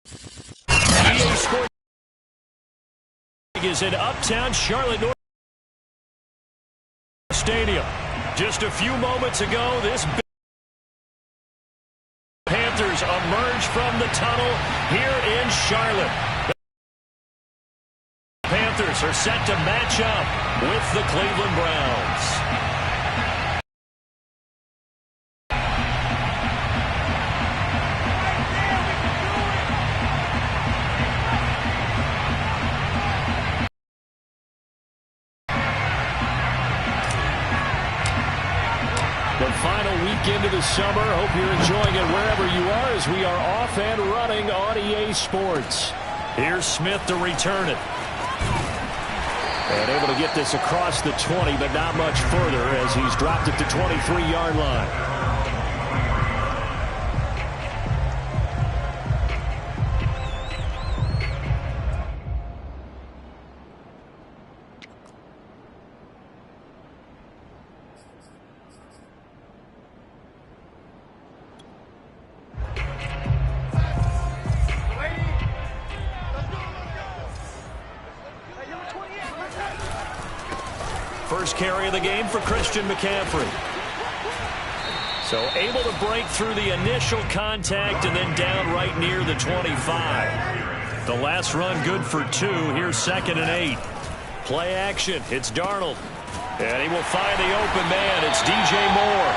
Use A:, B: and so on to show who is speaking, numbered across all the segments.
A: EA Sports is in Uptown Charlotte, North Stadium. Just a few moments ago, this Panthers emerged from the tunnel here in Charlotte. The Panthers are set to match up with the Cleveland Browns. The final weekend of the summer. Hope you're enjoying it wherever you are as we are off and running on EA Sports. Here's Smith to return it. And able to get this across the 20, but not much further as he's dropped it to 23-yard line. First carry of the game for Christian McCaffrey. So able to break through the initial contact and then down right near the 25. The last run good for 2. Here's 2nd and 8. Play action. It's Darnold. And he will find the open man. It's DJ Moore.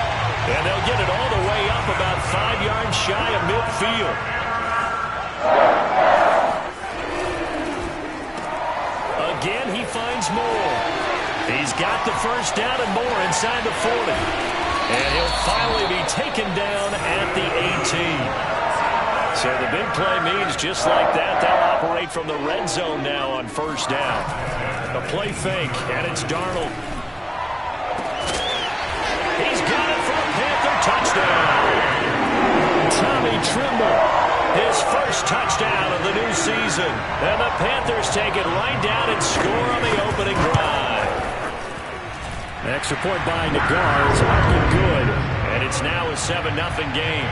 A: And they'll get it all the way up about 5 yards shy of midfield. Again, he finds Moore. He's got the first down and more inside the 40. And he'll finally be taken down at the 18. So the big play means just like that, they'll operate from the red zone now on first down. A play fake, and it's Darnold. He's got it for a Panther touchdown. Tommy Trimble, his first touchdown of the new season. And the Panthers take it right down and score on the opening drive. Extra point by Nagar is up and good. And it's now a 7-0 game.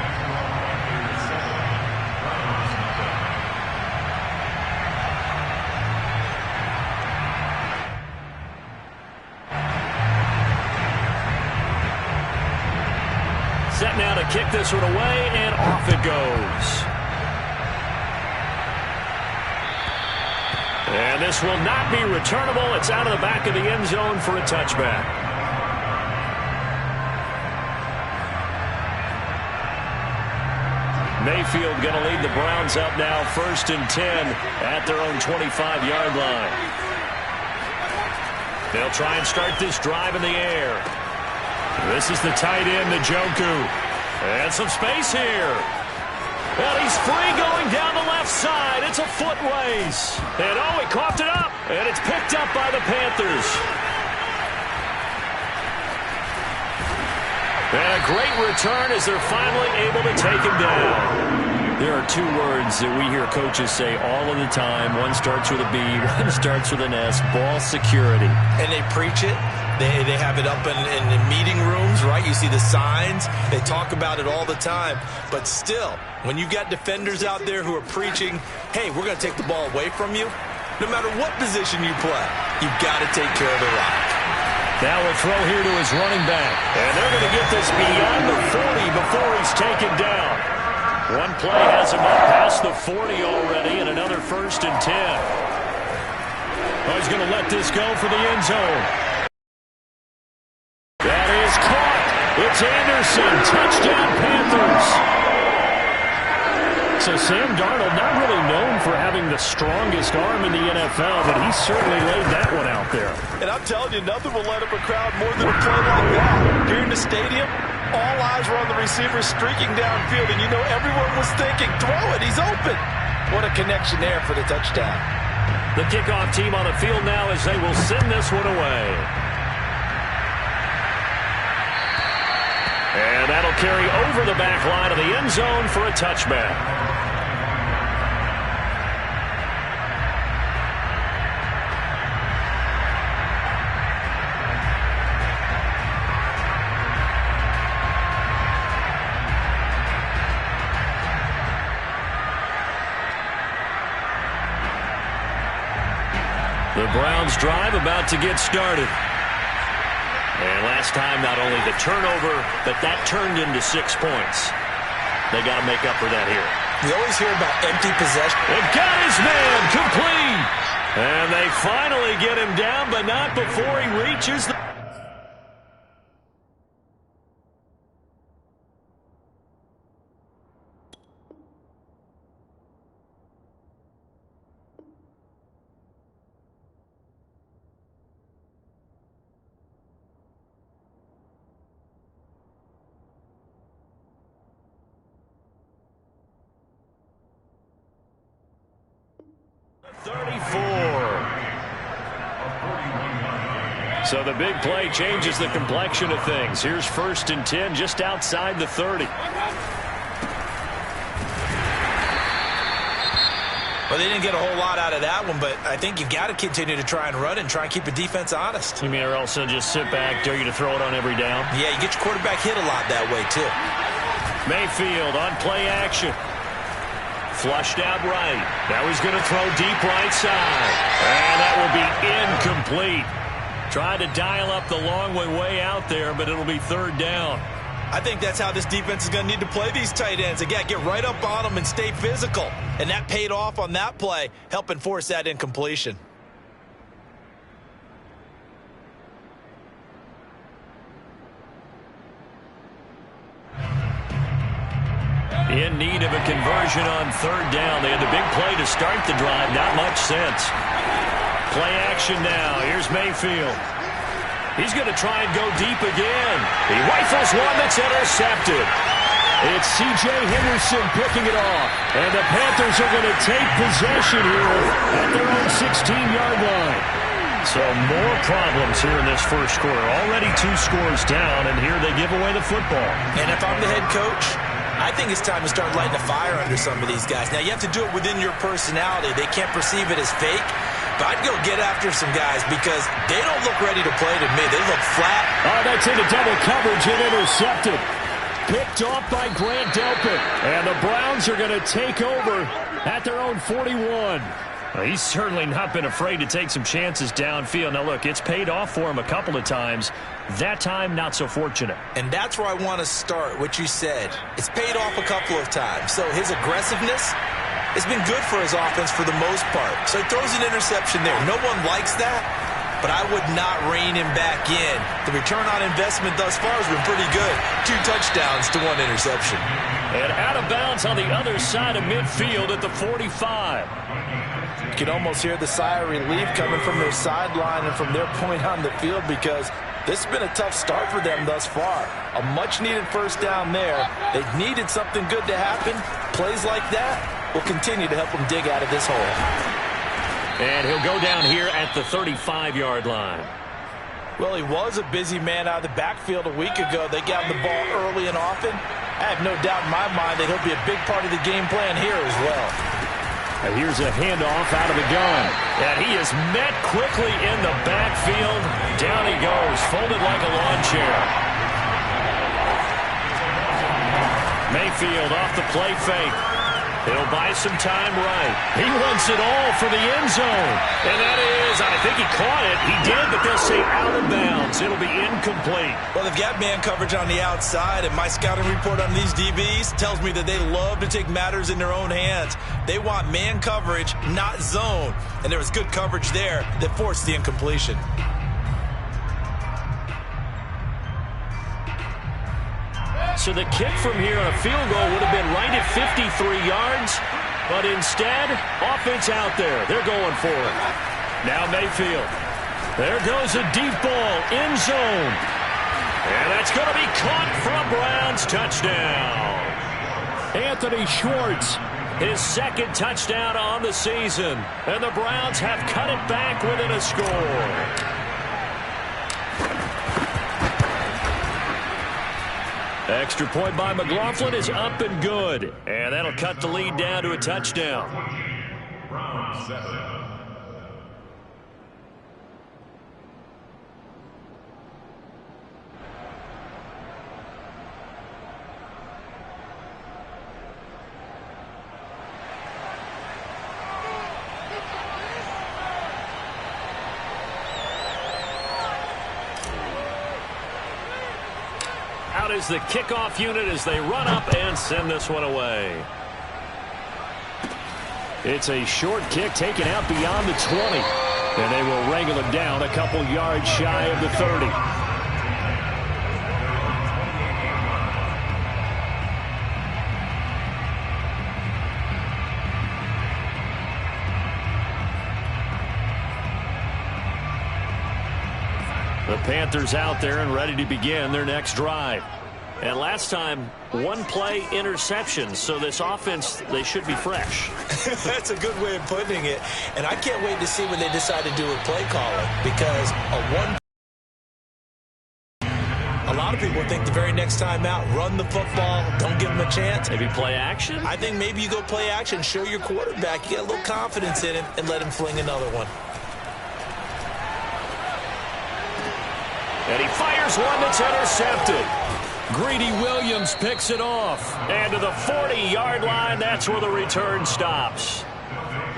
A: Set now to kick this one away, and off it goes. And this will not be returnable. It's out of the back of the end zone for a touchback. Mayfield going to lead the Browns up now, 1st and 10 at their own 25-yard line. They'll try and start this drive in the air. This is the tight end, Njoku. And some space here. And he's free going down the left side. It's a foot race. And oh, he coughed it up. And it's picked up by the Panthers. And a great return as they're finally able to take him down. There are 2 words that we hear coaches say all of the time. One starts with a B, one starts with an S. Ball security. And they preach it. They have it up in meeting rooms, right? You see the signs. They talk about it all the time. But still, when you got defenders out there who are preaching, hey, we're going to take the ball away from you, no matter what position you play, you've got to take care of the rock. Now a throw here to his running back. And they're going to get this beyond the 40 before he's taken down. One play has him up past the 40 already, and another 1st and 10. Oh, he's going to let this go for the end zone. That is caught. It's Anderson. Touchdown, Panthers. So Sam Darnold, not really known for having the strongest arm in the NFL, but he certainly laid that one out there. And I'm telling you, nothing will light up a crowd more than a play like that. Here in the stadium, all eyes were on the receiver streaking downfield, and you know everyone was thinking, throw it, he's open. What a connection there for the touchdown. The kickoff team on the field now as they will send this one away. And that'll carry over the back line of the end zone for a touchback. The Browns drive about to get started. And last time, not only the turnover, but that turned into 6 points. They got to make up for that here.
B: You always hear about empty possession.
A: They've got his man complete. And they finally get him down, but not before he reaches the... So the big play changes the complexion of things. Here's 1st and 10 just outside the 30.
B: Well, they didn't get a whole lot out of that one, but I think you've got to continue to try and run and try and keep the defense honest.
A: You mean or else they'll just sit back, dare you to throw it on every down?
B: Yeah, you get your quarterback hit a lot that way, too.
A: Mayfield on play action. Flushed out right. Now he's going to throw deep right side. And that will be incomplete. Tried to dial up the long way out there, but it'll be 3rd down.
B: I think that's how this defense is going to need to play these tight ends. They got to get right up on them and stay physical. And that paid off on that play, helping force that incompletion.
A: In need of a conversion on 3rd down. They had the big play to start the drive. Not much sense. Play action now. Here's Mayfield. He's going to try and go deep again. He rifles one that's intercepted. It's C.J. Henderson picking it off. And the Panthers are going to take possession here at their own 16-yard line. So more problems here in this first quarter. Already 2 scores down, and here they give away the football.
B: And if I'm the head coach, I think it's time to start lighting a fire under some of these guys. Now, you have to do it within your personality. They can't perceive it as fake. But I'd go get after some guys because they don't look ready to play to me. They look flat.
A: Oh, that's into double coverage and intercepted. Picked off by Grant Delpit. And the Browns are going to take over at their own 41. Well, he's certainly not been afraid to take some chances downfield. Now, look, it's paid off for him a couple of times. That time, not so fortunate.
B: And that's where I want to start, what you said. It's paid off a couple of times. So his aggressiveness, it's been good for his offense for the most part. So he throws an interception there. No one likes that, but I would not rein him back in. The return on investment thus far has been pretty good. 2 touchdowns to 1 interception.
A: And out of bounds on the other side of midfield at the 45.
B: You can almost hear the sigh of relief coming from their sideline and from their point on the field because this has been a tough start for them thus far. A much-needed 1st down there. They needed something good to happen. Plays like that will continue to help them dig out of this hole.
A: And he'll go down here at the 35-yard line.
B: Well, he was a busy man out of the backfield a week ago. They got him the ball early and often. I have no doubt in my mind that he'll be a big part of the game plan here as well.
A: And here's a handoff out of the gun. And he is met quickly in the backfield. Down he goes, folded like a lawn chair. Mayfield off the play fake. He'll buy some time right. He wants it all for the end zone. And that is, I think he caught it. He did, but they'll say out of bounds. It'll be incomplete.
B: Well, they've got man coverage on the outside, and my scouting report on these DBs tells me that they love to take matters in their own hands. They want man coverage, not zone. And there was good coverage there that forced the incompletion.
A: So the kick from here on a field goal would have been right at 53 yards, but instead, offense out there. They're going for it. Now Mayfield. There goes a deep ball, end zone. And that's going to be caught from Browns. Touchdown. Anthony Schwartz, his 2nd touchdown on the season. And the Browns have cut it back within a score. Extra point by McLaughlin is up and good. And that'll cut the lead down to a touchdown. out is the kickoff unit as they run up and send this one away. It's a short kick taken out beyond the 20. And they will wrangle him down a couple yards shy of the 30. The Panthers out there and ready to begin their next drive. And last time, one play interception. So this offense, they should be fresh.
B: That's a good way of putting it. And I can't wait to see what they decide to do with play calling. Because a lot of people think the very next time out, run the football, don't give them a chance.
A: Maybe play action?
B: I think maybe you go play action, show your quarterback, you get a little confidence in him, and let him fling another one.
A: And he fires one that's intercepted. Greedy Williams picks it off. And to the 40-yard line, that's where the return stops.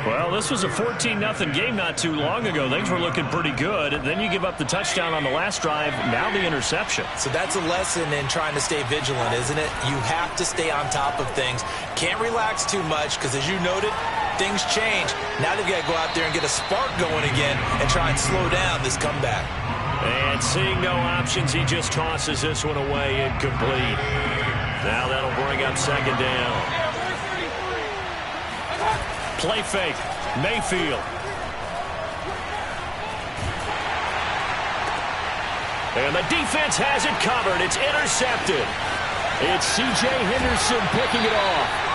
A: Well, this was a 14-0 game not too long ago. Things were looking pretty good. And then you give up the touchdown on the last drive, now the interception.
B: So that's a lesson in trying to stay vigilant, isn't it? You have to stay on top of things. Can't relax too much because, as you noted, things change. Now they've got to go out there and get a spark going again and try and slow down this comeback.
A: And seeing no options, he just tosses this one away incomplete. Now that'll bring up second down. Play fake. Mayfield. And the defense has it covered. It's intercepted. It's C.J. Henderson picking it off.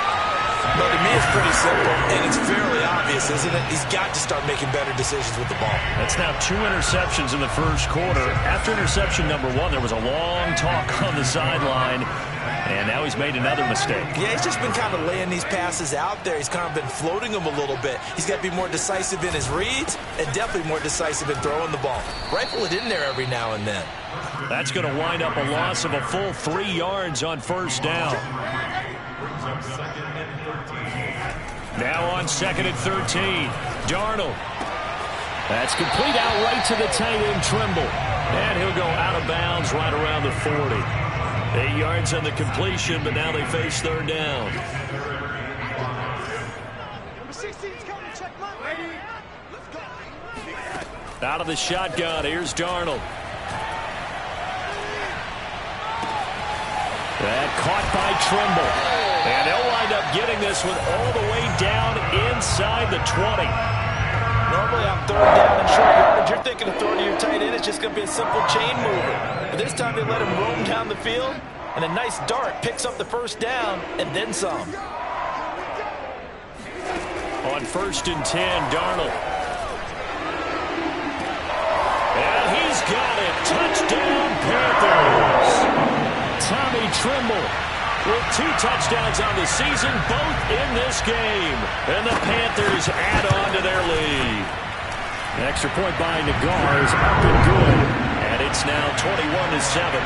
B: But to me, it's pretty simple, and it's fairly obvious, isn't it? He's got to start making better decisions with the ball.
A: That's now 2 interceptions in the first quarter. After interception number 1, there was a long talk on the sideline, and now he's made another mistake.
B: Yeah, he's just been kind of laying these passes out there. He's kind of been floating them a little bit. He's got to be more decisive in his reads and definitely more decisive in throwing the ball. Rifle it in there every now and then.
A: That's going to wind up a loss of a full 3 yards on first down. Now on 2nd and 13. Darnold. That's complete out right to the tight end, Trimble. And he'll go out of bounds right around the 40. 8 yards on the completion, but now they face third down. Out of the shotgun, here's Darnold. That caught by Trimble. And they'll wind up getting this one all the way down inside the 20.
B: Normally on third down and short yardage, you're thinking of throwing to your tight end. It's just going to be a simple chain mover. But this time they let him roam down the field, and a nice dart picks up the first down and then some.
A: On 1st and 10, Darnold. And he's got it. Touchdown, Panthers. Tommy Trimble with 2 touchdowns on the season, both in this game. And the Panthers add on to their lead. An extra point by Nagar is up and good. And it's now 21-7.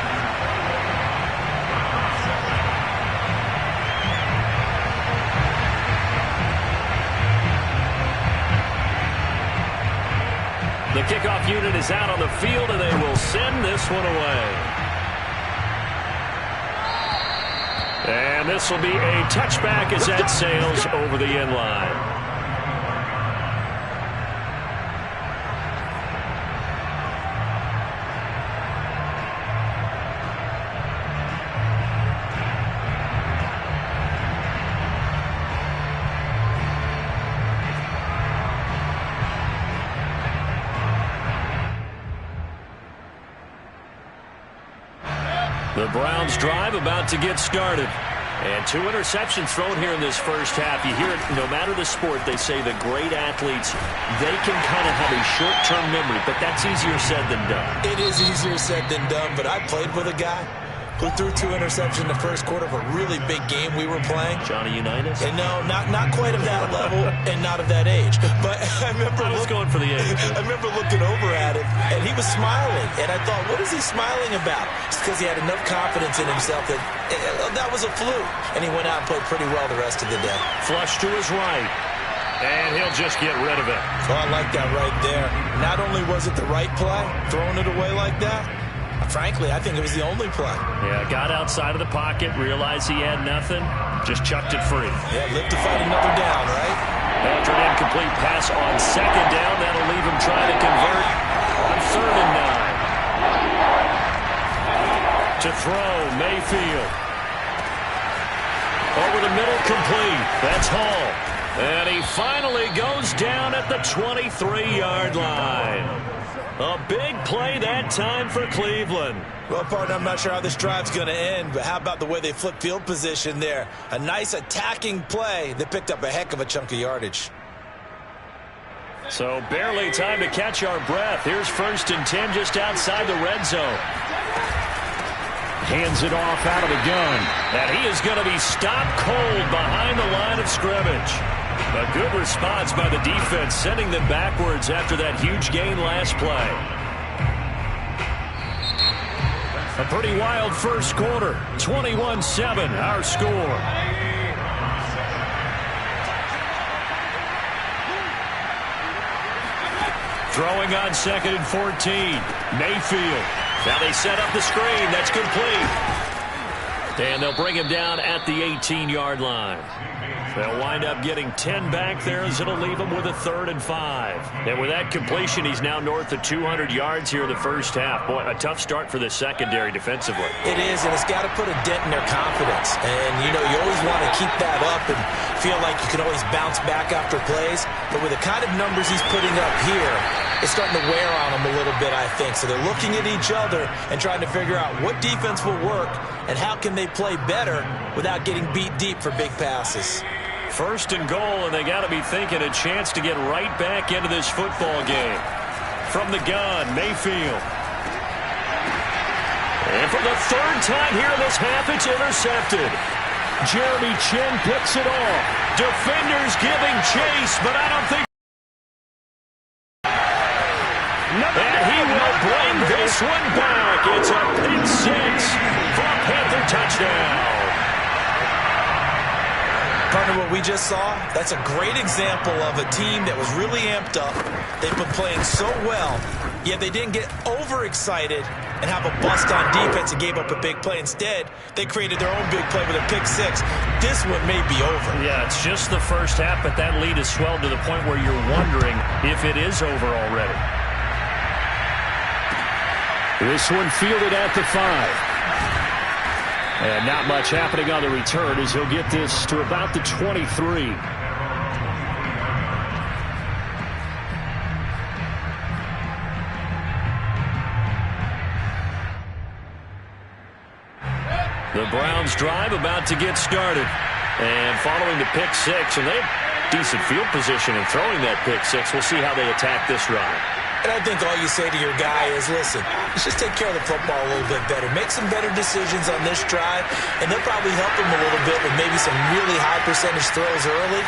A: The kickoff unit is out on the field, and they will send this one away. And this will be a touchback as that sails over the end line. The Browns drive about to get started. And 2 interceptions thrown here in this first half. You hear it, no matter the sport, they say the great athletes, they can kind of have a short-term memory, but that's easier said than done.
B: It is easier said than done, but I played with a guy who threw 2 interceptions in the first quarter of a really big game we were playing.
A: Johnny Unitas?
B: And no, not quite of that level and not of that age. But I was
A: going for the age.
B: I remember looking over at him, and he was smiling. And I thought, what is he smiling about? It's because he had enough confidence in himself that that was a fluke. And he went out and played pretty well the rest of the day.
A: Flush to his right. And he'll just get rid of it.
B: Oh, I like that right there. Not only was it the right play, throwing it away like that, Frankly, I think it was the only play.
A: Yeah, got outside of the pocket, realized he had nothing, just chucked it free.
B: Yeah, live to fight another down, right?
A: After an incomplete pass on second down, that'll leave him trying to convert on 3rd and 9. To throw, Mayfield. Over the middle, complete. That's Hall. And he finally goes down at the 23-yard line. A big play that time for Cleveland.
B: Well, partner, I'm not sure how this drive's going to end, but how about the way they flip field position there? A nice attacking play that picked up a heck of a chunk of yardage.
A: So barely time to catch our breath. Here's 1st and 10 just outside the red zone. Hands it off out of the gun. And he is going to be stopped cold behind the line of scrimmage. A good response by the defense, sending them backwards after that huge gain last play. A pretty wild first quarter. 21-7, our score. Throwing on 2nd and 14. Mayfield. Now they set up the screen. That's complete. And they'll bring him down at the 18-yard line. They'll wind up getting 10 back there as it'll leave him with a 3rd and 5. And with that completion, he's now north of 200 yards here in the first half. Boy, a tough start for the secondary defensively.
B: It is, and it's got to put a dent in their confidence. And, you know, you always want to keep that up and feel like you can always bounce back after plays. But with the kind of numbers he's putting up here, it's starting to wear on them a little bit, I think. So they're looking at each other and trying to figure out what defense will work and how can they play better without getting beat deep for big passes.
A: 1st and goal, and they got to be thinking a chance to get right back into this football game. From the gun, Mayfield. And for the 3rd time here in this half, it's intercepted. Jeremy Chin picks it off. Defenders giving chase, but I don't think. And he will bring this one back. It's a pick 6 for a Panther touchdown.
B: Partner, what we just saw, that's a great example of a team that was really amped up. They've been playing so well, yet they didn't get overexcited and have a bust on defense and gave up a big play. Instead, they created their own big play with a pick 6. This one may be over.
A: Yeah, it's just the first half, but that lead has swelled to the point where you're wondering if it is over already. This one fielded at the 5. And not much happening on the return as he'll get this to about the 23. The Browns drive about to get started. And following the pick 6, and they have decent field position in throwing that pick 6. We'll see how they attack this drive.
B: And I think all you say to your guy is, listen, let's just take care of the football a little bit better. Make some better decisions on this drive, and they'll probably help him a little bit with maybe some really high percentage throws early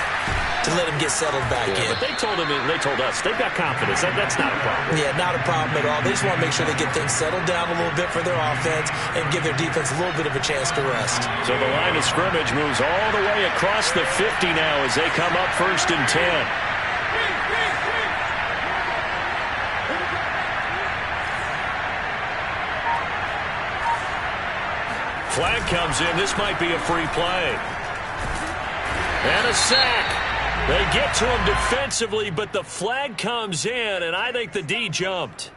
B: to let him get settled back in.
A: But they told us, they've got confidence. That's not a problem.
B: Yeah, not a problem at all. They just want to make sure they get things settled down a little bit for their offense and give their defense a little bit of a chance to rest.
A: So the line of scrimmage moves all the way across the 50 now as they come up 1st and 10. Flag comes in. This might be a free play. And a sack. They get to him defensively, but the flag comes in, and I think the D jumped.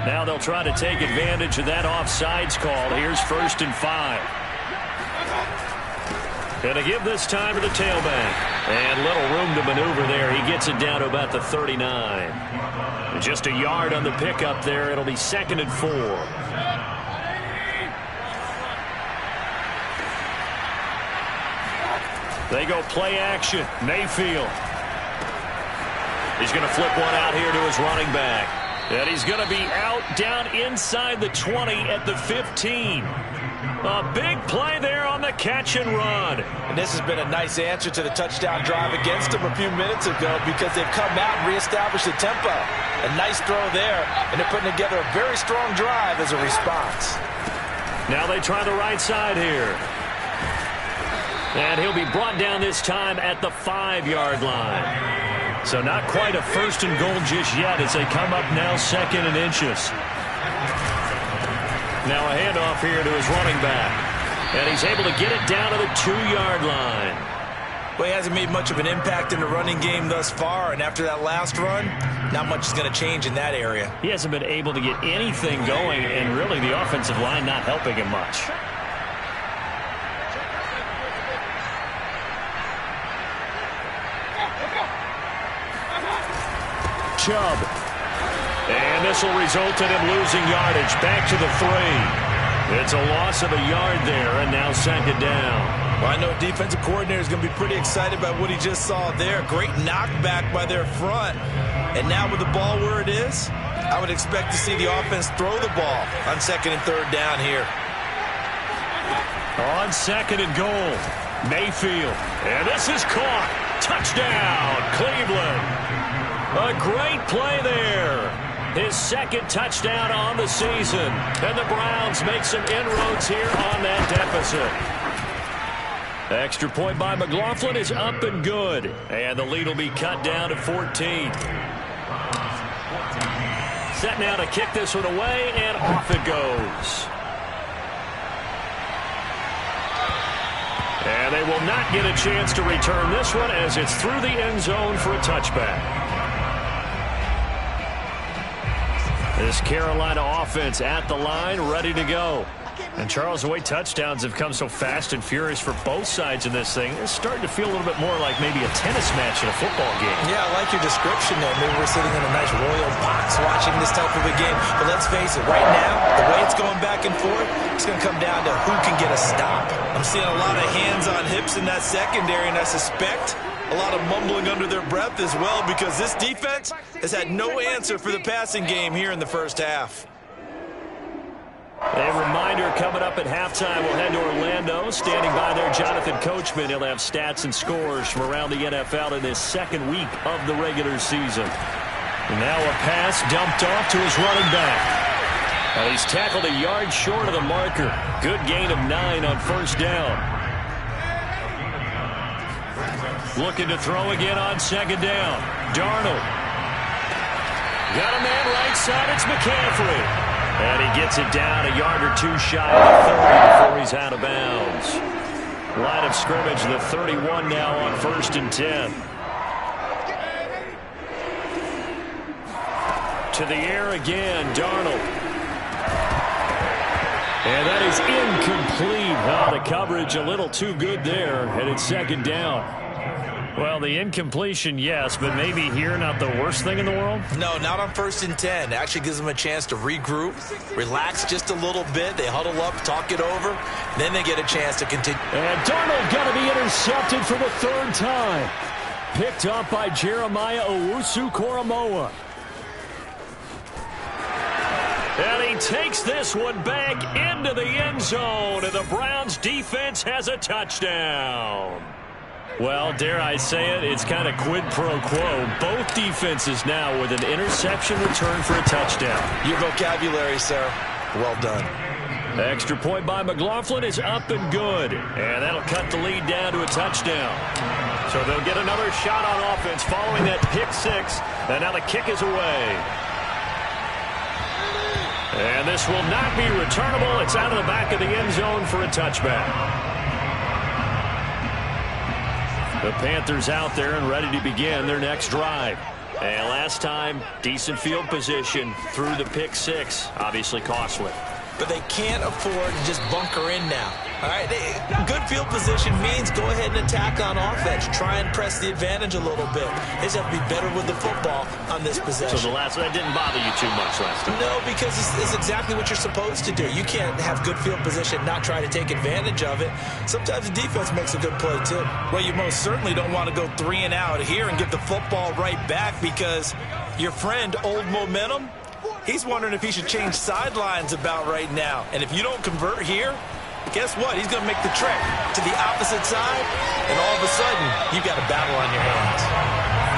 A: Now they'll try to take advantage of that offsides call. Here's 1st and 5. Going to give this time to the tailback. And little room to maneuver there. He gets it down to about the 39. Just a yard on the pickup there. It'll be 2nd and 4. They go play action. Mayfield. He's going to flip one out here to his running back. And he's going to be out down inside the 20 at the 15. A big play there on the catch and run.
B: And this has been a nice answer to the touchdown drive against them a few minutes ago because they've come out and reestablished the tempo. A nice throw there, and they're putting together a very strong drive as a response.
A: Now they try the right side here. And he'll be brought down this time at the 5-yard line. So not quite a 1st and goal just yet as they come up now 2nd and inches. Now a handoff here to his running back. And he's able to get it down to the 2-yard line.
B: Well, he hasn't made much of an impact in the running game thus far, and after that last run, not much is going to change in that area.
A: He hasn't been able to get anything going, and really the offensive line not helping him much. Chubb. And this will result in him losing yardage. Back to the 3. It's a loss of a yard there, and now 2nd down.
B: Well, I know defensive coordinator is going to be pretty excited about what he just saw there. Great knockback by their front. And now with the ball where it is, I would expect to see the offense throw the ball on 2nd and 3rd down here.
A: On 2nd and goal, Mayfield. And this is caught. Touchdown, Cleveland. A great play there. His 2nd touchdown on the season. And the Browns make some inroads here on that deficit. Extra point by McLaughlin is up and good. And the lead will be cut down to 14. Set now to kick this one away, and off it goes. And they will not get a chance to return this one as it's through the end zone for a touchback. This Carolina offense at the line, ready to go. And, Charles, the way touchdowns have come so fast and furious for both sides in this thing, it's starting to feel a little bit more like maybe a tennis match in a football game.
B: Yeah, I like your description there. Maybe we're sitting in a nice royal box watching this type of a game. But let's face it, right now, the way it's going back and forth, it's going to come down to who can get a stop. I'm seeing a lot of hands on hips in that secondary, and I suspect a lot of mumbling under their breath as well because this defense has had no answer for the passing game here in the first half.
A: A reminder coming up at halftime, we'll head to Orlando. Standing by there, Jonathan Coachman. He'll have stats and scores from around the NFL in this 2nd week of the regular season. And now a pass dumped off to his running back. And he's tackled a yard short of the marker. Good gain of 9 on 1st down. Looking to throw again on 2nd down. Darnold. Got a man right side. It's McCaffrey. And he gets it down a yard or 2 shy of 30 before he's out of bounds. Line of scrimmage, the 31 now on 1st and 10. To the air again, Darnold. And that is incomplete. Oh, the coverage a little too good there, and it's 2nd down. Well, the incompletion, yes, but maybe here not the worst thing in the world?
B: No, not on 1st and 10. It actually gives them a chance to regroup, relax just a little bit. They huddle up, talk it over, then they get a chance to continue.
A: And Darnold going to be intercepted for the 3rd time. Picked up by Jeremiah Owusu-Koramoah. And he takes this one back into the end zone, and the Browns defense has a touchdown. Well, dare I say it, it's kind of quid pro quo. Both defenses now with an interception return for a touchdown.
B: Your vocabulary, sir. Well done.
A: Extra point by McLaughlin is up and good. And that'll cut the lead down to a touchdown. So they'll get another shot on offense following that pick 6. And now the kick is away. And this will not be returnable. It's out of the back of the end zone for a touchback. The Panthers out there and ready to begin their next drive. And last time, decent field position through the pick 6. Obviously costly.
B: But they can't afford to just bunker in now. All right, good field position means go ahead and attack on offense. Try and press the advantage a little bit. They just have to be better with the football on this possession.
A: So that didn't bother you too much last time?
B: No, because it's exactly what you're supposed to do. You can't have good field position, not try to take advantage of it. Sometimes the defense makes a good play too. Well, you most certainly don't want to go 3 and out here and get the football right back because your friend, Old Momentum, he's wondering if he should change sidelines about right now. And if you don't convert here, guess what? He's going to make the trek to the opposite side, and all of a sudden, you've got a battle on your hands.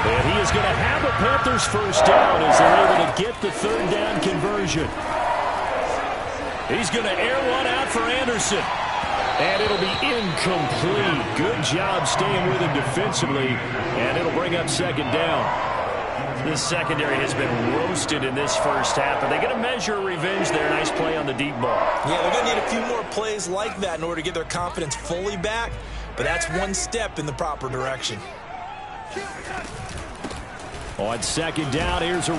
A: And he is going to have a Panthers 1st down as they're able to get the 3rd down conversion. He's going to air one out for Anderson. And it'll be incomplete. Good job staying with him defensively, and it'll bring up second down. This secondary has been roasted in this first half, but they're going to measure revenge there. Nice play on the deep ball.
B: Yeah, they're going to need a few more plays like that in order to get their confidence fully back, but that's one step in the proper direction.
A: On second down, here's a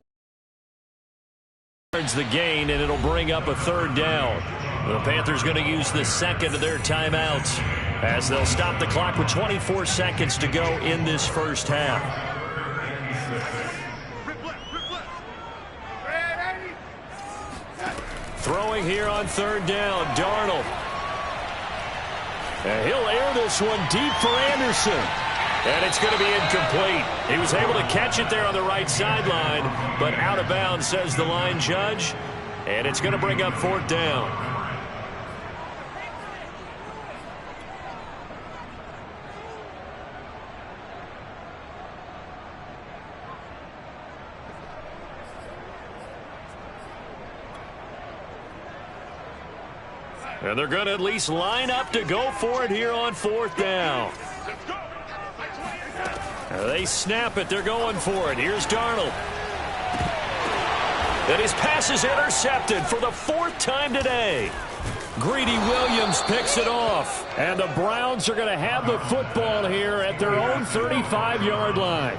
A: the gain, and it'll bring up a third down. The Panthers going to use the second of their timeouts as they'll stop the clock with 24 seconds to go in this first half. Throwing here on third down, Darnold. And he'll air this one deep for Anderson. And it's going to be incomplete. He was able to catch it there on the right sideline, but out of bounds, says the line judge. And it's going to bring up fourth down. And they're going to at least line up to go for it here on fourth down. They snap it. They're going for it. Here's Darnold. And his pass is intercepted for the fourth time today. Greedy Williams picks it off. And the Browns are going to have the football here at their own 35-yard line.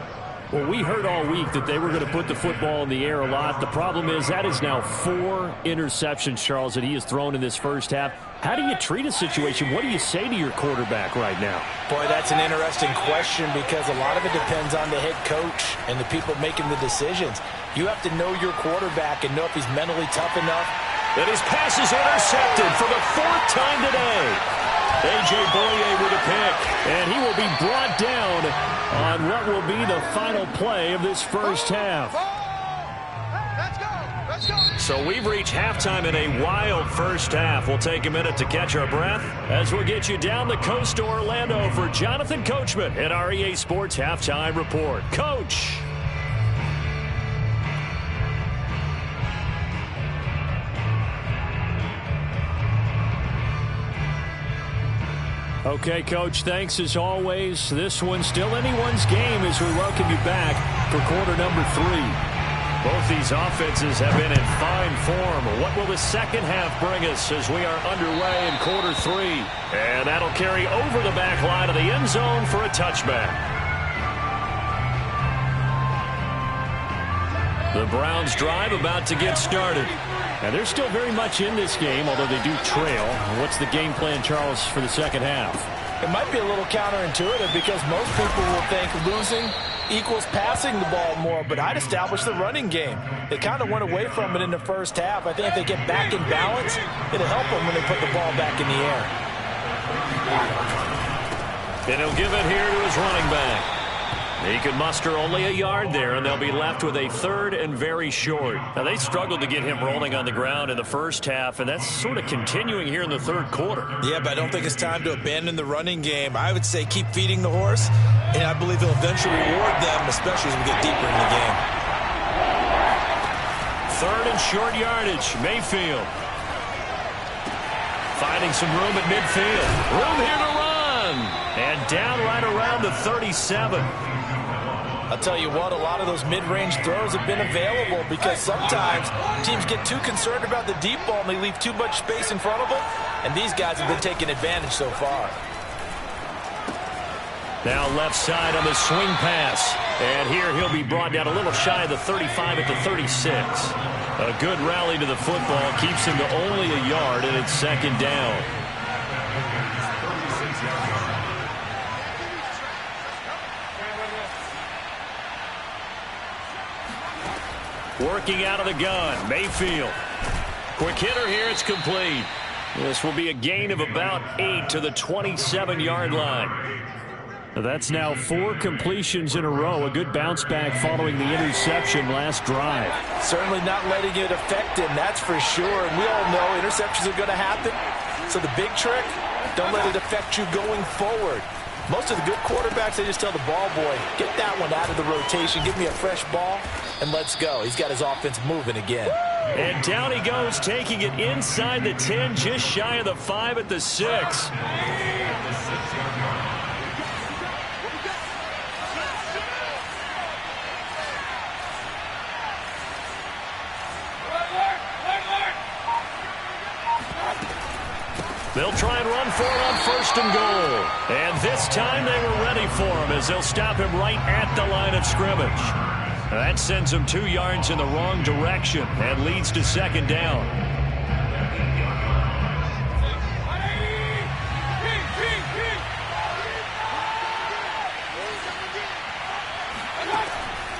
A: Well, we heard all week that they were going to put the football in the air a lot. The problem is that is now 4 interceptions, Charles, that he has thrown in this first half. How do you treat a situation? What do you say to your quarterback right now?
B: Boy, that's an interesting question because a lot of it depends on the head coach and the people making the decisions. You have to know your quarterback and know if he's mentally tough enough.
A: And his pass is intercepted for the 4th time today. A.J. Boye with a pick, and he will be brought down on what will be the final play of this first half. So we've reached halftime in a wild first half. We'll take a minute to catch our breath as we'll get you down the coast to Orlando for Jonathan Coachman at our EA Sports Halftime Report. Coach. Okay, Coach, thanks as always. This one's still anyone's game as we welcome you back for quarter number 3. Both these offenses have been in fine form. What will the second half bring us as we are underway in quarter 3? And that'll carry over the back line of the end zone for a touchback. The Browns drive about to get started. And they're still very much in this game, although they do trail. What's the game plan, Charles, for the second half?
B: It might be a little counterintuitive because most people will think losing equals passing the ball more, but I'd establish the running game. They kind of went away from it in the first half. I think if they get back in balance, it'll help them when they put the ball back in the air.
A: And he'll give it here to his running back. He could muster only a yard there, and they'll be left with a third and very short. Now, they struggled to get him rolling on the ground in the first half, and that's sort of continuing here in the third quarter. Yeah, but I don't think it's time to abandon the running game. I would say keep feeding the horse, and I believe he'll eventually reward them, especially as we get deeper in the game. Third and short yardage, Mayfield. Finding some room at midfield. Room here to run. And down right around the 37. I'll tell you what, a lot of those mid-range throws have been available because sometimes teams get too concerned about the deep ball and they leave too much space in front of them, and these guys have been taking advantage so far. Now left side on the swing pass, and here he'll be brought down a little shy of the 35 at the 36. A good rally to the football keeps him to only a yard, and it's second down. Working out of the gun, Mayfield. Quick hitter here, it's complete. This will be a gain of about 8 to the 27-yard line. That's now 4 completions in a row. A good bounce back following the interception last drive. Certainly not letting it affect him, that's for sure. And we all know interceptions are going to happen. So the big trick, don't let it affect you going forward. Most of the good quarterbacks, they just tell the ball boy, get that one out of the rotation, give me a fresh ball, and let's go. He's got his offense moving again. And down he goes, taking it inside the 10, just shy of the 5 at the 6. They'll try and run for it on 1st and goal. And this time they were ready for him as they'll stop him right at the line of scrimmage. That sends him 2 yards in the wrong direction and leads to 2nd down.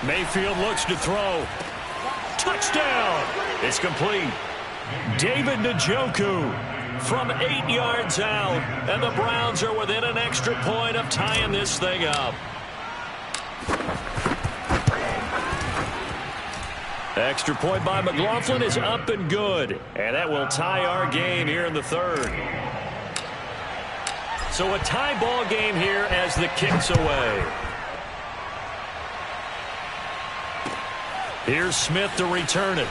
A: Mayfield looks to throw. Touchdown! It's complete. David Njoku from 8 yards out, and the Browns are within an extra point of tying this thing up. Extra point by McLaughlin is up and good, and that will tie our game here in the 3rd. So a tie ball game here as the kick's away. Here's Smith to return it.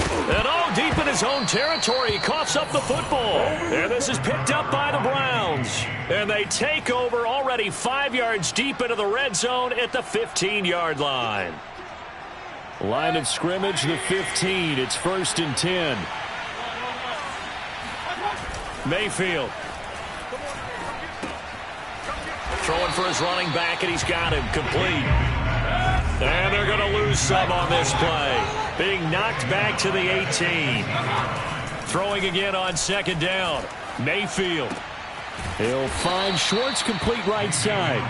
A: And deep in his own territory, he coughs up the football. And this is picked up by the Browns. And they take over already 5 yards deep into the red zone at the 15-yard line. Line of scrimmage, the 15. It's 1st and 10. Mayfield. Throwing for his running back, and he's got him complete. And they're going to lose some on this play. Being knocked back to the 18. Throwing again on 2nd down. Mayfield. He'll find Schwartz, complete right side.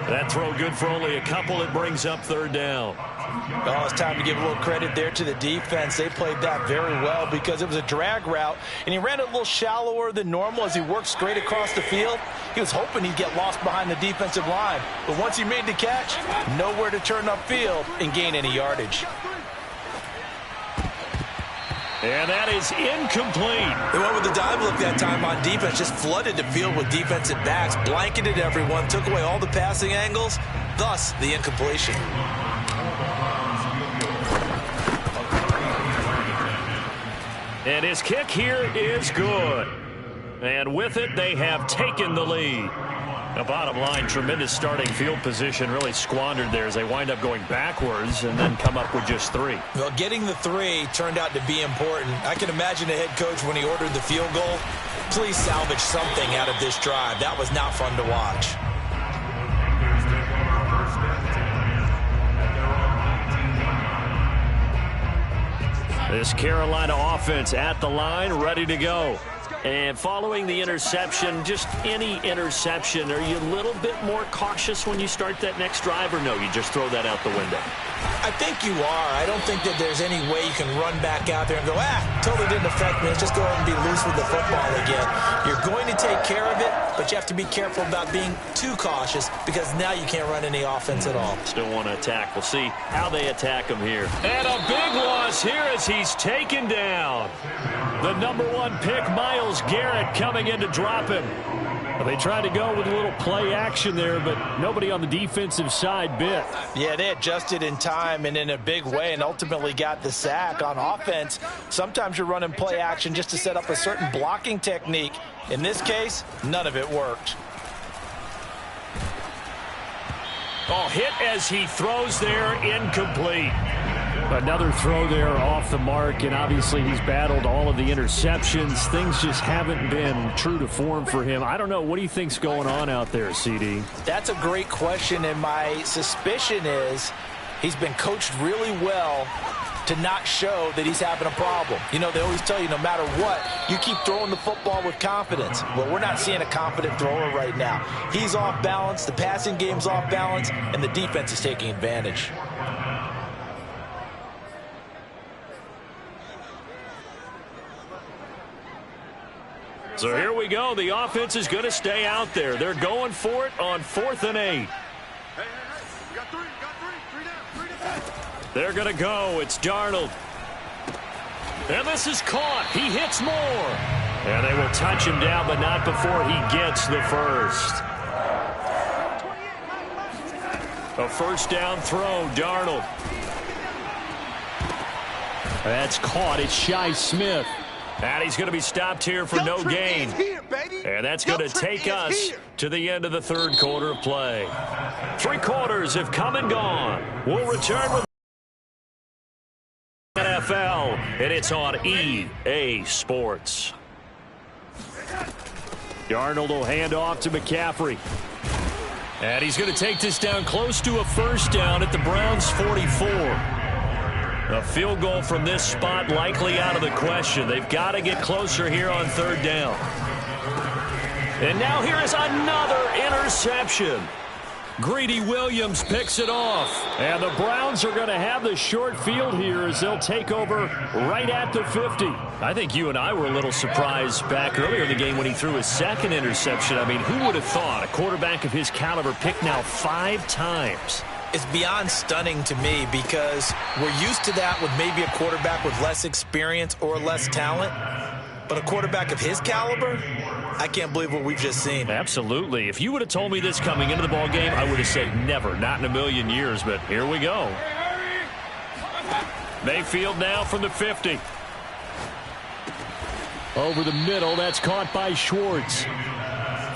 A: That throw good for only a couple. It brings up 3rd down.
B: Oh, it's time to give a little credit there to the defense. They played that very well because it was a drag route, and he ran it a little shallower than normal as he worked straight across the field. He was hoping he'd get lost behind the defensive line, but once he made the catch, nowhere to turn upfield and gain any yardage.
A: And that is incomplete.
B: They went with the dive look that time on defense, just flooded the field with defensive backs, blanketed everyone, took away all the passing angles, thus the incompletion.
A: And his kick here is good. And with it, they have taken the lead. The bottom line, tremendous starting field position, really squandered there as they wind up going backwards and then come up with just 3.
B: Well, getting the 3 turned out to be important. I can imagine the head coach when he ordered the field goal. Please salvage something out of this drive. That was not fun to watch.
A: This Carolina offense at the line, ready to go. And following the interception, just any interception, are you a little bit more cautious when you start that next drive, or no, you just throw that out the window?
B: I think you are. I don't think that there's any way you can run back out there and go, totally didn't affect me. Let's just go ahead and be loose with the football again. You're going to take care of it, but you have to be careful about being too cautious because now you can't run any offense at all.
A: Still want to attack. We'll see how they attack him here. And a big loss here as he's taken down. The number 1 pick, Myles Garrett, coming in to drop him. Well, they tried to go with a little play action there, but nobody on the defensive side bit.
B: Yeah, they adjusted in time and in a big way and ultimately got the sack. On offense, sometimes you're running play action just to set up a certain blocking technique. In this case, none of it worked.
A: Oh, hit as he throws there, incomplete. Another throw there off the mark, and obviously he's battled all of the interceptions. Things just haven't been true to form for him. I don't know. What do you think's going on out there, CD?
B: That's a great question, and my suspicion is he's been coached really well to not show that he's having a problem. You know, they always tell you no matter what, you keep throwing the football with confidence. Well, we're not seeing a confident thrower right now. He's off balance, the passing game's off balance, and the defense is taking advantage.
A: So here we go. The offense is going to stay out there. They're going for it on 4th and 8. They're going to go. It's Darnold. And this is caught. He hits more. And they will touch him down, but not before he gets the first. A 1st down throw, Darnold. That's caught. It's Shi Smith. And he's going to be stopped here for no gain. And that's going to take us to the end of the third quarter of play. 3 quarters have come and gone. We'll return with NFL, and it's on EA Sports. Darnold will hand off to McCaffrey. And he's going to take this down close to a first down at the Browns' 44. A field goal from this spot likely out of the question. They've got to get closer here on third down. And now here is another interception. Greedy Williams picks it off. And the Browns are going to have the short field here as they'll take over right at the 50. I think you and I were a little surprised back earlier in the game when he threw his second interception. I mean, who would have thought a quarterback of his caliber picked now 5 times?
B: It's beyond stunning to me because we're used to that with maybe a quarterback with less experience or less talent. But a quarterback of his caliber, I can't believe what we've just seen.
A: Absolutely. If you would have told me this coming into the ball game, I would have said never, not in a million years. But here we go. Mayfield now from the 50. Over the middle, that's caught by Schwartz.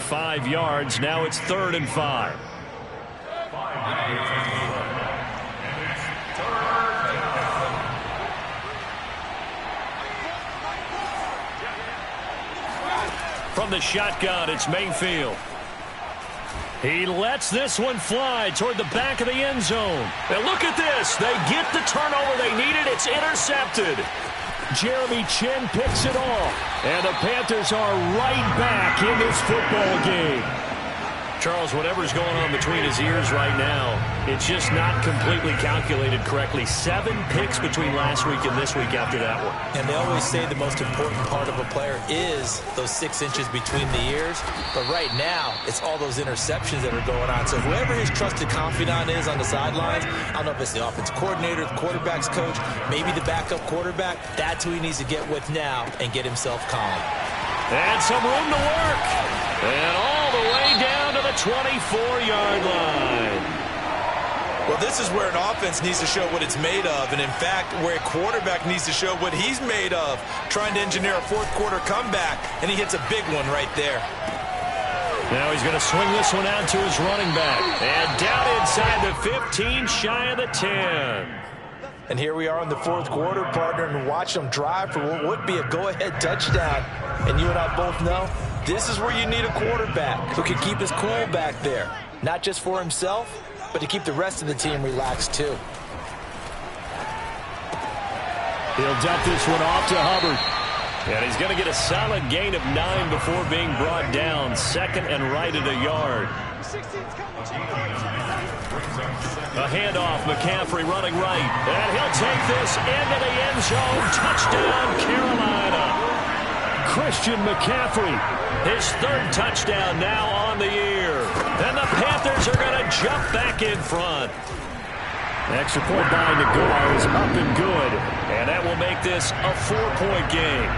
A: 5 yards, now it's 3rd and 5. From the shotgun, it's Mayfield. He lets this one fly toward the back of the end zone. And look at this. They get the turnover they needed. It's intercepted. Jeremy Chin picks it off. And the Panthers are right back in this football game. Charles, whatever's going on between his ears right now, it's just not completely calculated correctly. 7 picks between last week and this week after that one.
B: And they always say the most important part of a player is those 6 inches between the ears. But right now, it's all those interceptions that are going on. So whoever his trusted confidant is on the sidelines, I don't know if it's the offensive coordinator, the quarterback's coach, maybe the backup quarterback, that's who he needs to get with now and get himself calm.
A: And some room to work. And all the way down to the 24-yard line.
B: Well, this is where an offense needs to show what it's made of. And, in fact, where a quarterback needs to show what he's made of. Trying to engineer a fourth-quarter comeback, and he hits a big one right there.
A: Now he's going to swing this one out to his running back. And down inside the 15, shy of the 10.
B: And here we are in the fourth quarter, partner, and watch them drive for what would be a go-ahead touchdown. And you and I both know this is where you need a quarterback who can keep his cool back there. Not just for himself, but to keep the rest of the team relaxed too.
A: He'll dump this one off to Hubbard. And he's going to get a solid gain of 9 before being brought down. 2nd and right at a yard. A handoff, McCaffrey running right. And he'll take this into the end zone. Touchdown, Carolina. Christian McCaffrey, his 3rd touchdown now on the year. And the Panthers are going to jump back in front. Extra point by Nagar is up and good. And that will make this a 4-point game.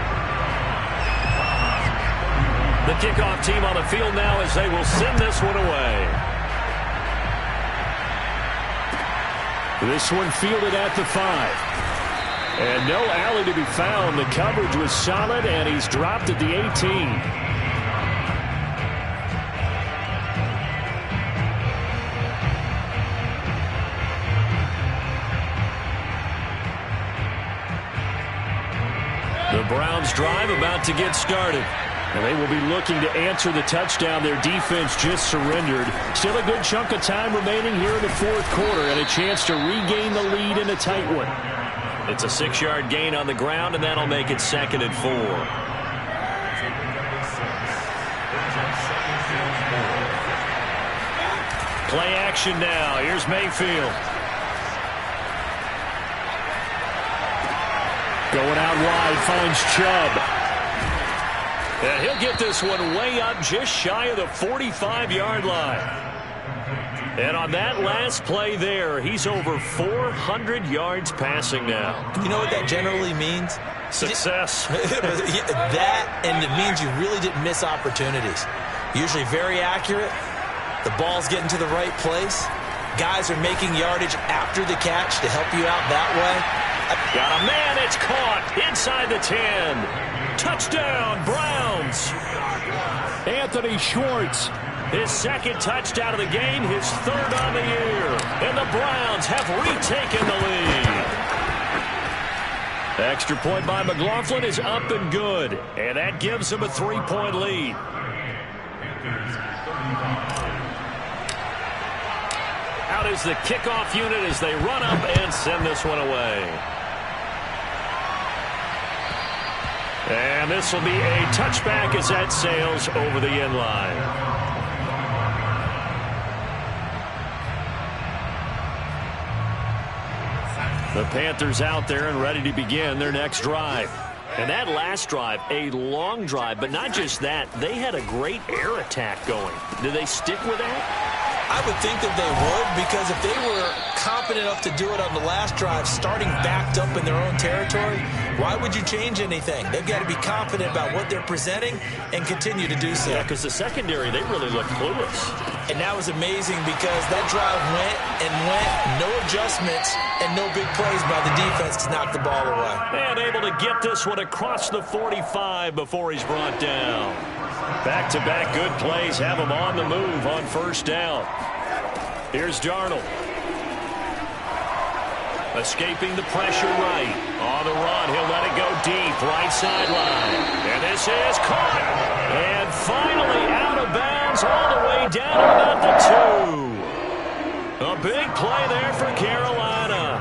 A: The kickoff team on the field now as they will send this one away. This one fielded at the 5. And no alley to be found. The coverage was solid, and he's dropped at the 18. The Browns drive about to get started. And they will be looking to answer the touchdown their defense just surrendered. Still a good chunk of time remaining here in the fourth quarter and a chance to regain the lead in a tight one. It's a 6-yard gain on the ground, and that'll make it 2nd and 4. Play action now. Here's Mayfield. Going out wide, finds Chubb. And he'll get this one way up just shy of the 45-yard line. And on that last play there, he's over 400 yards passing now.
B: You know what that generally means?
A: Success.
B: That, and it means you really didn't miss opportunities. Usually very accurate. The ball's getting to the right place. guys are making yardage after the catch to help you out that way.
A: Got a man, it's caught inside the 10. Touchdown, Browns. Anthony Schwartz, his second touchdown of the game, his third on the year. And the Browns have retaken the lead. Extra point by McLaughlin is up and good. And that gives them a 3-point lead. Out is the kickoff unit as they run up and send this one away. And this will be a touchback as that sails over the end line. The Panthers out there and ready to begin their next drive. And that last drive, a long drive, but not just that. They had a great air attack going. Do they stick with that?
B: I would think that they would, because if they were confident enough to do it on the last drive, starting backed up in their own territory, why would you change anything? They've got to be confident about what they're presenting and continue to do so.
A: Yeah, because the secondary, they really looked clueless.
B: And that was amazing because that drive went and went, no adjustments and no big plays by the defense to knock the ball away.
A: And able to get this one across the 45 before he's brought down. Back-to-back good plays have him on the move on first down. Here's Darnold. Escaping the pressure right. On the run, he'll let it go deep, right sideline. And this is caught. And finally out of bounds all the way down to about the 2. A big play there for Carolina.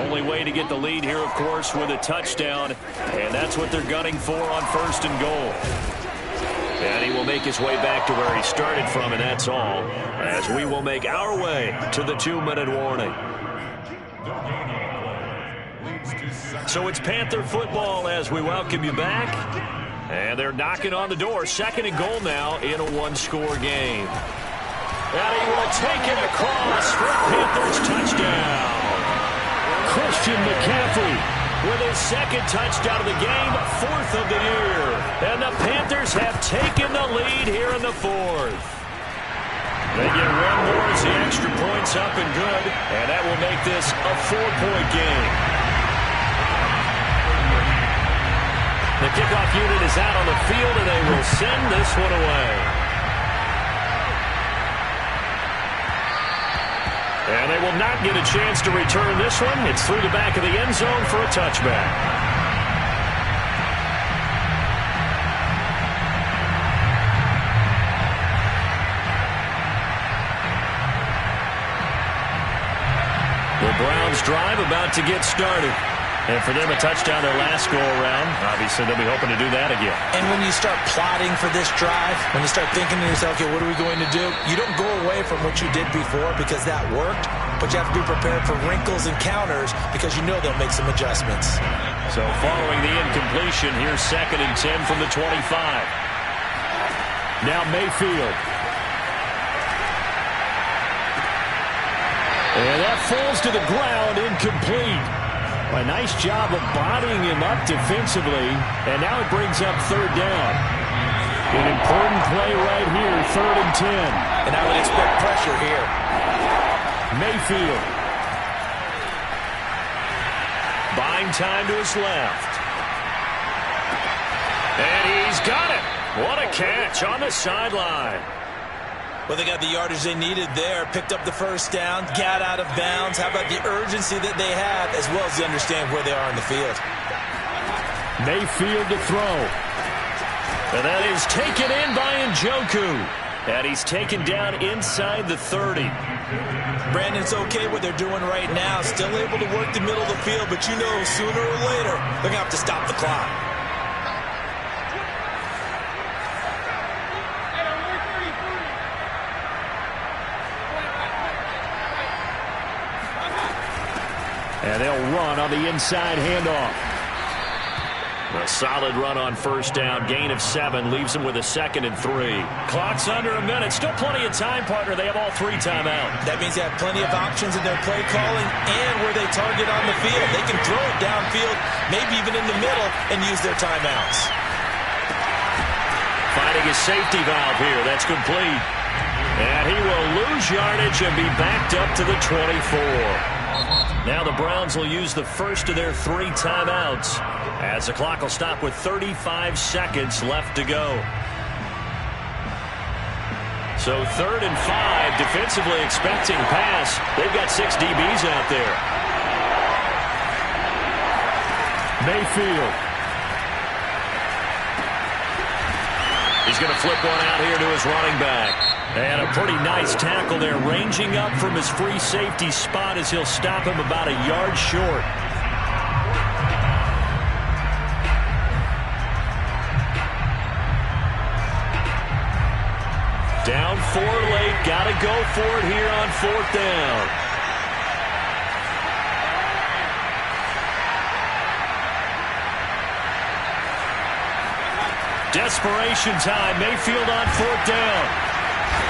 A: Only way to get the lead here, of course, with a touchdown. And that's what they're gunning for on first and goal. And he will make his way back to where he started from, and that's all, as we will make our way to the 2-minute warning. So it's Panther football as we welcome you back. And they're knocking on the door. Second and goal now in a one-score game. And he will take it across for Panthers touchdown. Christian McCaffrey with his second touchdown of the game, 4th of the year. And the Panthers have taken the lead here in the 4th. They get one more as the extra point's up and good, and that will make this a 4-point game. The kickoff unit is out on the field, and they will send this one away. And they will not get a chance to return this one. It's through the back of the end zone for a touchback. The Browns drive about to get started. And for them, a touchdown their last go-around. Obviously, they'll be hoping to do that again.
B: And when you start plotting for this drive, when you start thinking to yourself, okay, what are we going to do? You don't go away from what you did before because that worked, but you have to be prepared for wrinkles and counters because you know they'll make some adjustments.
A: So following the incompletion, here's 2nd and 10 from the 25. Now Mayfield. And that falls to the ground, incomplete. A nice job of bodying him up defensively, and now it brings up 3rd down. An important play right here, 3rd and 10.
B: And I would expect pressure here.
A: Mayfield. Buying time to his left. And he's got it. What a catch on the sideline.
B: Well, they got the yardage they needed there, picked up the first down, got out of bounds. How about the urgency that they have, as well as they understand where they are in the field.
A: Mayfield to throw. And that is taken in by Njoku. And he's taken down inside the 30.
B: Brandon, it's okay what they're doing right now. Still able to work the middle of the field, but you know sooner or later they're going to have to stop the clock.
A: And they'll run on the inside handoff. A solid run on first down. Gain of 7 leaves them with a 2nd and 3. Clock's under a minute. Still plenty of time, partner. They have all 3 timeouts.
B: That means they have plenty of options in their play calling and where they target on the field. They can throw it downfield, maybe even in the middle, and use their timeouts.
A: Finding a safety valve here. That's complete. And he will lose yardage and be backed up to the 24. Now the Browns will use the first of their 3 timeouts as the clock will stop with 35 seconds left to go. So 3rd and 5, defensively expecting pass. They've got 6 DBs out there. Mayfield. He's going to flip one out here to his running back. And a pretty nice tackle there, ranging up from his free safety spot as he'll stop him about a yard short. Down 4 late, got to go for it here on 4th down. Desperation time, Mayfield on 4th down.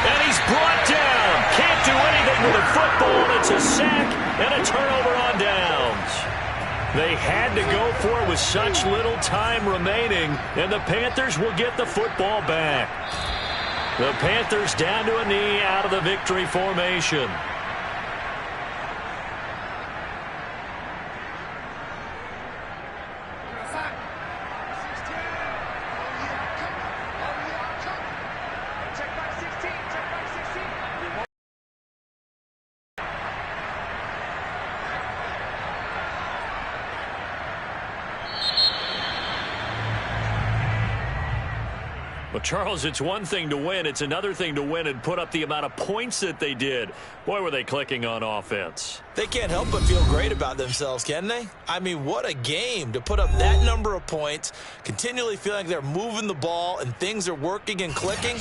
A: And he's brought down. Can't do anything with a football, and it's a sack and a turnover on downs. They had to go for it with such little time remaining, and the Panthers will get the football back. The Panthers down to a knee out of the victory formation. Well, Charles, it's one thing to win. It's another thing to win and put up the amount of points that they did. Boy, were they clicking on offense.
B: They can't help but feel great about themselves, can they? I mean, what a game to put up that number of points, continually feeling like they're moving the ball and things are working and clicking.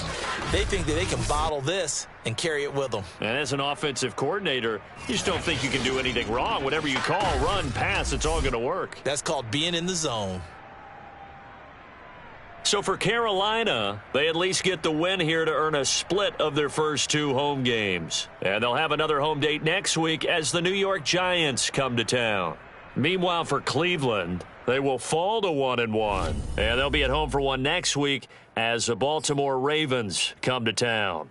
B: They think that they can bottle this and carry it with them.
A: And as an offensive coordinator, you just don't think you can do anything wrong. Whatever you call, run, pass, it's all going to work.
B: That's called being in the zone.
A: So for Carolina, they at least get the win here to earn a split of their first 2 home games. And they'll have another home date next week as the New York Giants come to town. Meanwhile, for Cleveland, they will fall to 1-1. And they'll be at home for one next week as the Baltimore Ravens come to town.